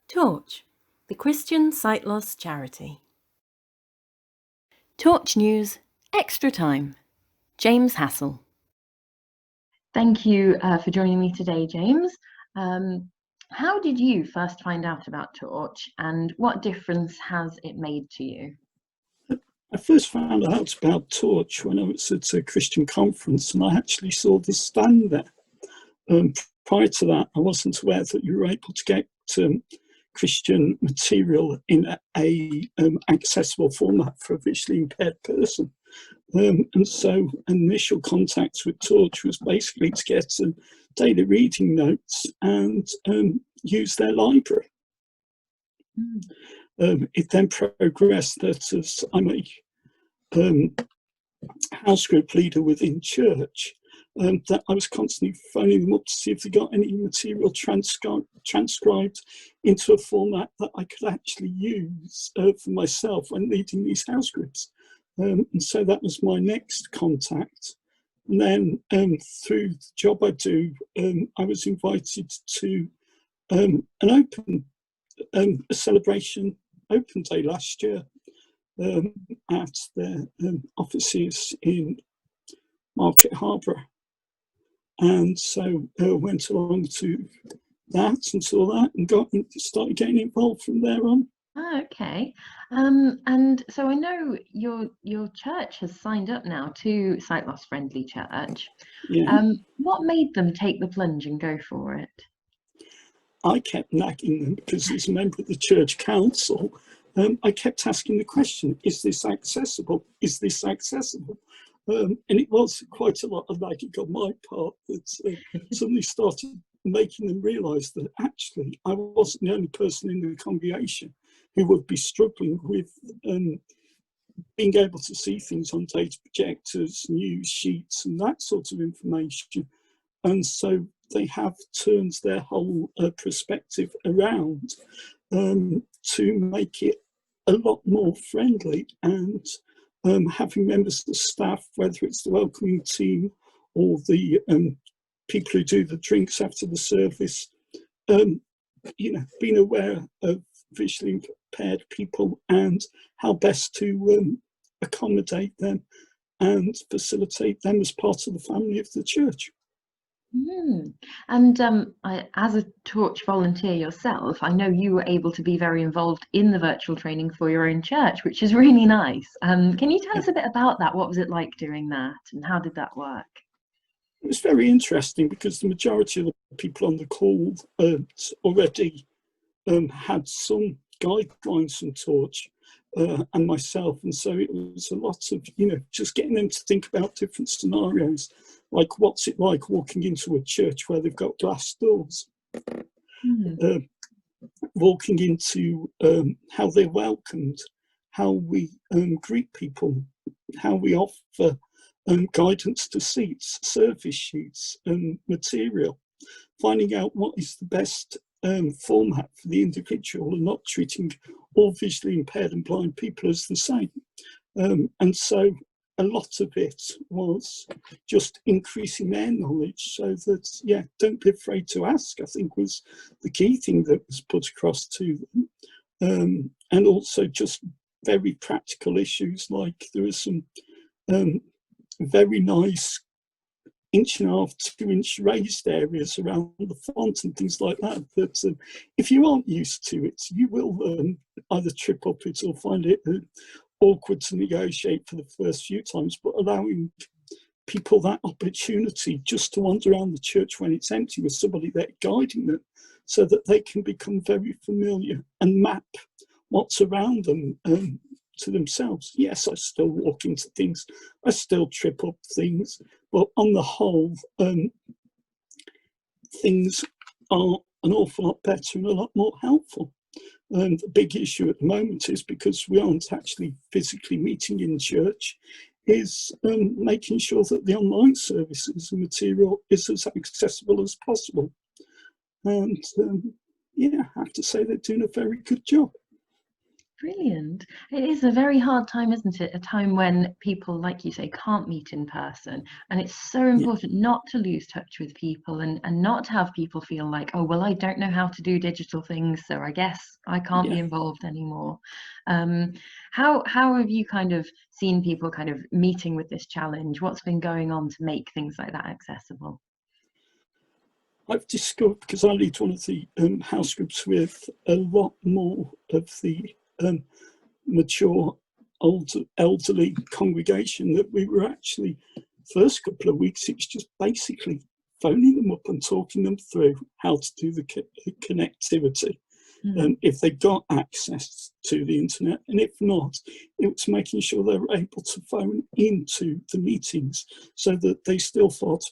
Torch, the Christian sight loss charity. Torch News, Extra Time. James Hassell. Thank you for joining me today, James. How did you first find out about Torch, and what difference has it made to you? I first found out about Torch when I was at a Christian conference, and I actually saw the stand there. Prior to that, I wasn't aware that you were able to get Christian material in a accessible format for a visually impaired person. And so initial contact with Torch was basically to get daily reading notes and use their library. It then progressed that as I'm a house group leader within church, that I was constantly phoning them up to see if they got any material transcribed into a format that I could actually use for myself when leading these house groups. And so that was my next contact. And then through the job I do, I was invited to an open a celebration open day last year at their offices in Market Harborough. And so went along to that and saw that and started getting involved from there on. Oh, okay. And so I know your church has signed up now to Sight Loss Friendly Church. Yeah. What made them take the plunge and go for it? I kept nagging them because as a member of the church council, I kept asking the question, is this accessible? Is this accessible? And it was quite a lot of nagging on my part that suddenly started making them realise that actually I wasn't the only person in the congregation who would be struggling with being able to see things on data projectors, news sheets and that sort of information. And so they have turned their whole perspective around to make it a lot more friendly, and having members of the staff, whether it's the welcoming team or the people who do the drinks after the service, being aware of visually impaired people and how best to accommodate them and facilitate them as part of the family of the church. And as a Torch volunteer yourself, I know you were able to be very involved in the virtual training for your own church, which is really nice. Can you tell us a bit about that? What was it like doing that, and how did that work? It was very interesting because the majority of the people on the call already had some guidelines from Torch and myself, and so it was a lot of just getting them to think about different scenarios, like what's it like walking into a church where they've got glass doors, walking into how they're welcomed, how we greet people, how we offer guidance to seats, service sheets, material, finding out what is the best format for the individual and not treating all visually impaired and blind people as the same. And so a lot of it was just increasing their knowledge so that, don't be afraid to ask, I think was the key thing that was put across to them. And also just very practical issues, like there was some very nice 1.5 to 2-inch raised areas around the font and things like that, that if you aren't used to it, you will either trip up it or find it awkward to negotiate for the first few times, but allowing people that opportunity just to wander around the church when it's empty with somebody there guiding them so that they can become very familiar and map what's around them to themselves. Yes, I still walk into things, I still trip up things, but on the whole, things are an awful lot better and a lot more helpful. And the big issue at the moment is, because we aren't actually physically meeting in church, is making sure that the online services and material is as accessible as possible. And I have to say they're doing a very good job. Brilliant. It is a very hard time, isn't it? A time when people, like you say, can't meet in person. And it's so Yeah, important not to lose touch with people and not to have people feel like, oh, well, I don't know how to do digital things, so I guess I can't be yeah. involved anymore. Um, how have you kind of seen people kind of meeting with this challenge? What's been going on to make things like that accessible? I've discovered, because I lead one of the house groups with a lot more of the mature, elderly congregation, that we were actually, first couple of weeks, it's just basically phoning them up and talking them through how to do the connectivity. If they got access to the internet, and if not, it was making sure they were able to phone into the meetings so that they still felt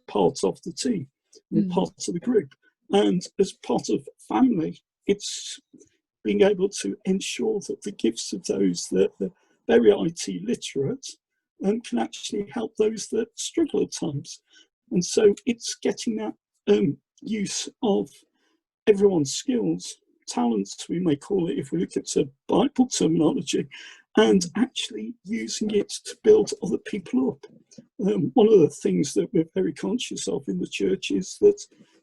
part of the team and part of the group. And as part of family, it's being able to ensure that the gifts of those that are very IT literate can actually help those that struggle at times. And so it's getting that use of everyone's skills, talents, we may call it, if we look at Bible terminology, and actually using it to build other people up. One of the things that we're very conscious of in the church is that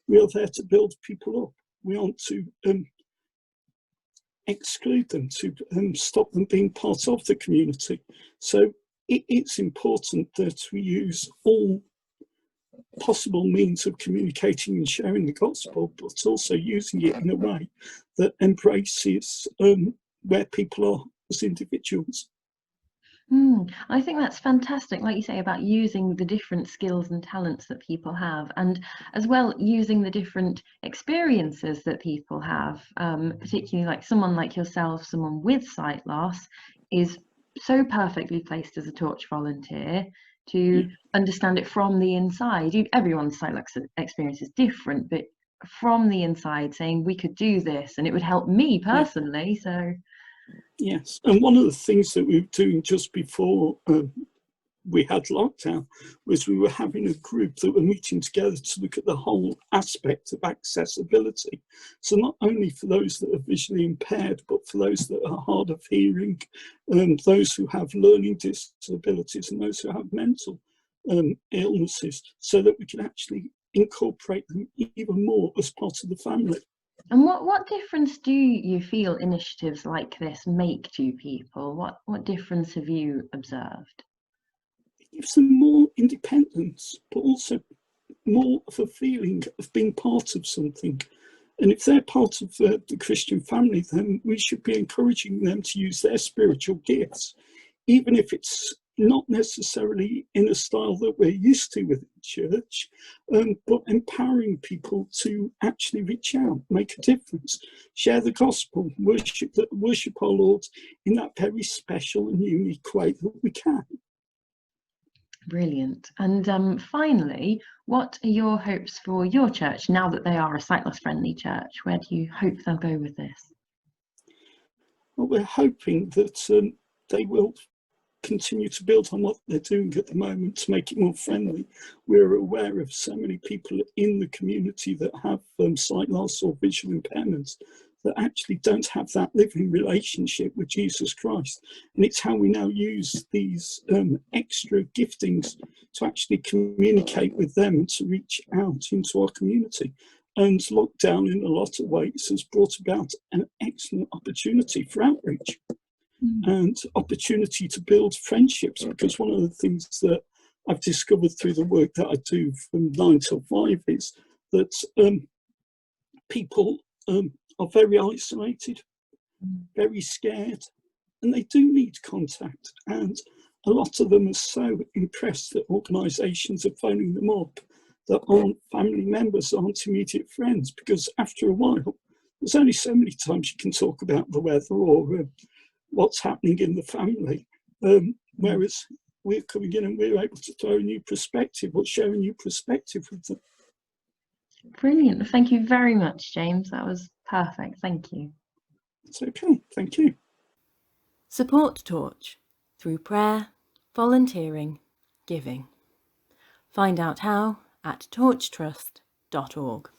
we are there to build people up. We aren't to exclude them, to stop them being part of the community. So it's important that we use all possible means of communicating and sharing the gospel, but also using it in a way that embraces where people are as individuals. I think that's fantastic, like you say, about using the different skills and talents that people have, and as well using the different experiences that people have, particularly like someone like yourself, someone with sight loss, is so perfectly placed as a torch volunteer Yeah, to understand it from the inside. Everyone's sight loss experience is different, but from the inside, saying we could do this and it would help me yeah, personally. So, yes. And one of the things that we were doing just before we had lockdown was we were having a group that were meeting together to look at the whole aspect of accessibility. So not only for those that are visually impaired, but for those that are hard of hearing, those who have learning disabilities, and those who have mental illnesses, so that we can actually incorporate them even more as part of the family. and what difference do you feel initiatives like this make to people? What difference have you observed? It gives them more independence, but also more of a feeling of being part of something. And if they're part of the Christian family, then we should be encouraging them to use their spiritual gifts, even if it's not necessarily in a style that we're used to within church, but empowering people to actually reach out, make a difference, share the gospel, worship our Lord in that very special and unique way that we can. Brilliant. And finally, what are your hopes for your church now that they are a sightless friendly church? Where do you hope they'll go with this? Well, we're hoping that they will continue to build on what they're doing at the moment to make it more friendly. We're aware of so many people in the community that have sight loss or visual impairments that actually don't have that living relationship with Jesus Christ. And it's how we now use these extra giftings to actually communicate with them and to reach out into our community. And lockdown, in a lot of ways, has brought about an excellent opportunity for outreach and opportunity to build friendships, because one of the things that I've discovered through the work that I do from 9 till 5 is that people are very isolated, very scared, and they do need contact. And a lot of them are so impressed that organisations are phoning them up that aren't family members, aren't immediate friends, because after a while, there's only so many times you can talk about the weather or what's happening in the family. Whereas we're coming in and we're able to throw a new perspective or share a new perspective with them. Brilliant. Thank you very much, James. That was perfect. Thank you. It's okay, thank you. Support Torch through prayer, volunteering, giving. Find out how at torchtrust.org.